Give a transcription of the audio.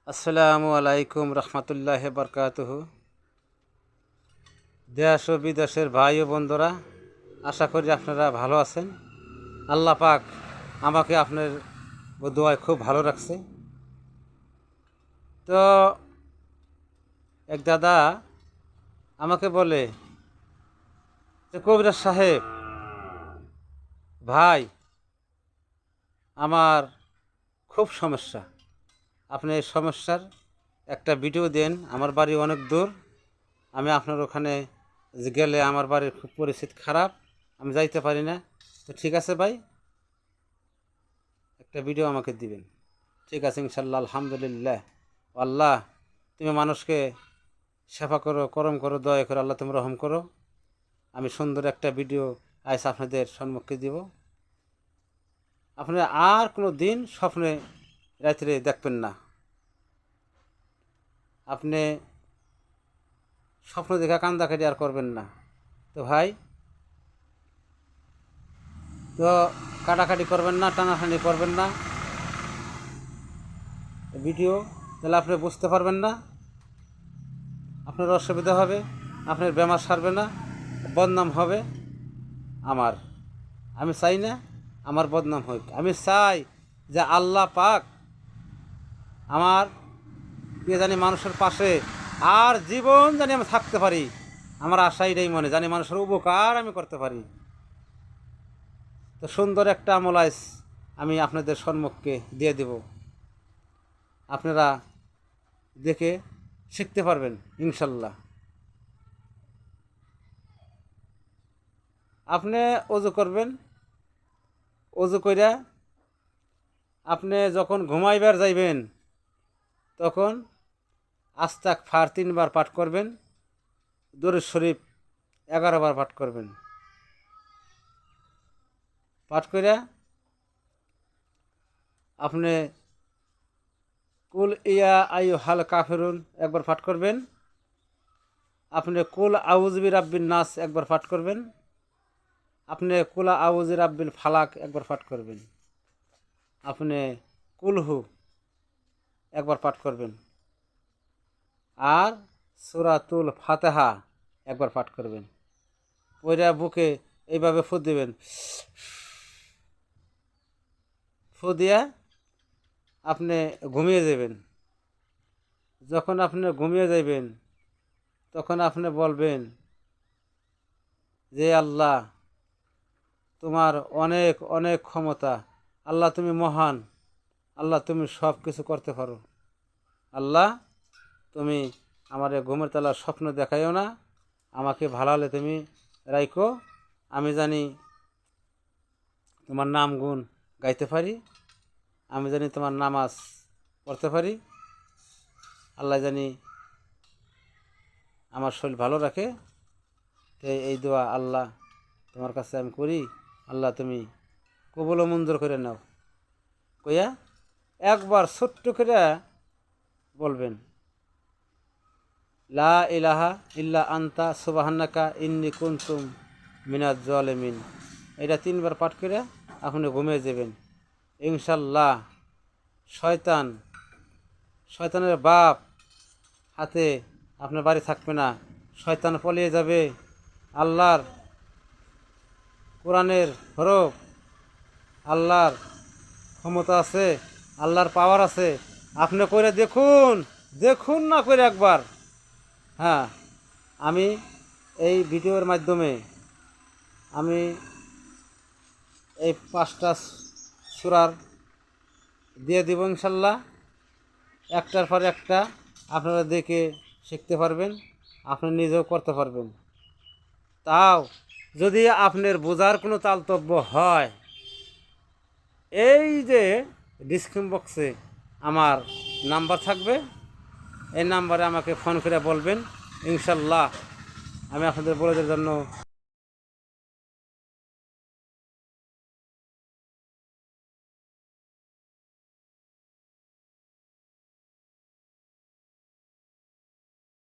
আসসালামু আলাইকুম রহমতুল্লাহ বরকাতুহ। দেশ ও বিদেশের ভাই ও বন্ধুরা, আশা করি আপনারা ভালো আছেন। আল্লাহ পাক আমাকে আপনার দোয়ায় খুব ভালো রাখছে। তো এক দাদা আমাকে বলে যে, কবিরাজ সাহেব ভাই, আমার খুব সমস্যা, আপনি এই সমস্যার একটা ভিডিও দেন। আমার বাড়ি অনেক দূর, আমি আপনার ওখানে গেলে আমার বাড়ির খুব পরিস্থিতি খারাপ, আমি যাইতে পারি না। তো ঠিক আছে ভাই, একটা ভিডিও আমাকে দিবেন। ঠিক আছে ইনশাল্লাহ, আলহামদুলিল্লাহ। আল্লাহ, তুমি মানুষকে সেবা করো, করম করো, দয়া করো, আল্লাহ তুমি রহম করো। আমি সুন্দর একটা ভিডিও আজ আপনাদের সম্মুখে দিব। আপনি আর কোনো দিন স্বপ্নে রাত্রে দেখবেন না। আপনি স্বপ্ন দেখা কান্দাকাটি আর করবেন না। তো ভাই, তো কাটাকাটি করবেন না, টানাটানি করবেন না ভিডিও, তাহলে আপনি বুঝতে পারবেন না, আপনার অসুবিধা হবে, আপনার বেমার সারবে না, বদনাম হবে আমার। আমি চাই না আমার বদনাম হোক। আমি চাই যে আল্লাহ পাক আমার জানি মানুষের পাশে আর জীবন জানি আমি থাকতে পারি। আমার আশা এটাই মনে, জানি মানুষের উপকার আমি করতে পারি। তো সুন্দর একটা আমল আইস আমি আপনাদের সম্মুখে দিয়ে দেব, আপনারা দেখে শিখতে পারবেন ইনশাল্লাহ। আপনি ওযু করবেন, ওযু কইরা আপনি যখন ঘুমাইবার যাইবেন তখন আস্তাগফার 3 বার পাঠ করবেন, দরুদ শরীফ 11 বার পাঠ করবেন। পাঠ কইরা আপনি কুল ইয়া আইয়ুহাল কাফিরুন একবার পাঠ করবেন। আপনি কুল আউযু বিরাব্বিন নাস একবার পাঠ করবেন। আপনি কুল আউযু বিরাব্বিল ফালাক একবার পাঠ করবেন। আপনি কুলহু একবার পাঠ করবেন। আর সূরাতুল ফাতিহা একবার পাঠ করবেন। ওইটা বুকে এইভাবে ফু দিবেন। ফু দিয়া আপনি ঘুমিয়ে যাবেন। যখন আপনি ঘুমিয়ে যাইবেন তখন আপনি বলবেন যে, আল্লাহ তোমার অনেক অনেক ক্ষমতা, আল্লাহ তুমি মহান, আল্লাহ তুমি সব কিছু করতে পারো। আল্লাহ তুমি আমার ঘুমের তালার স্বপ্ন দেখাইও না, আমাকে ভালালে তুমি রাইখো, আমি জানি তোমার নাম গুণ গাইতে পারি, আমি জানি তোমার নামাজ পড়তে পারি, আল্লাহ জানি আমার শরীর ভালো রাখে। তো এই দোয়া আল্লাহ তোমার কাছে আমি করি, আল্লাহ তুমি কবুল ও মঞ্জুর করে নাও। কইয়া একবার ছোট্ট করে বলবেন, লা ইলাহা ইল্লা আনতা সুবহানাকা ইন্নী কুনতু মিনাজ জালিমিন। এটা 3 বার পাঠ করে আপনি ঘুমিয়ে যাবেন ইনশাল্লাহ। শয়তানের বাপ হাতে আপনার বাড়ি থাকবে না, শয়তান পলিয়ে যাবে। আল্লাহর কোরআনের হরফ, আল্লাহর ক্ষমতা আছে, আল্লাহর পাওয়ার আছে। আপনি করে দেখুন, দেখুন না করে একবার। হ্যাঁ, আমি এই ভিডিওর মাধ্যমে আমি এই 5টা সূরার দিয়ে দিব ইনশাল্লাহ। একটার পর একটা আপনারা দেখে শিখতে পারবেন, আপনি নিজেও করতে পারবেন। তাও যদি আপনার বোঝার কোনো তালতব্য হয়, এই যে ডিসক্রিপশন বক্সে আমার নাম্বার থাকবে, এই নাম্বারে আমাকে ফোন করে বলবেন ইনশাল্লাহ, আমি আপনাদের বলে দেওয়ার জন্য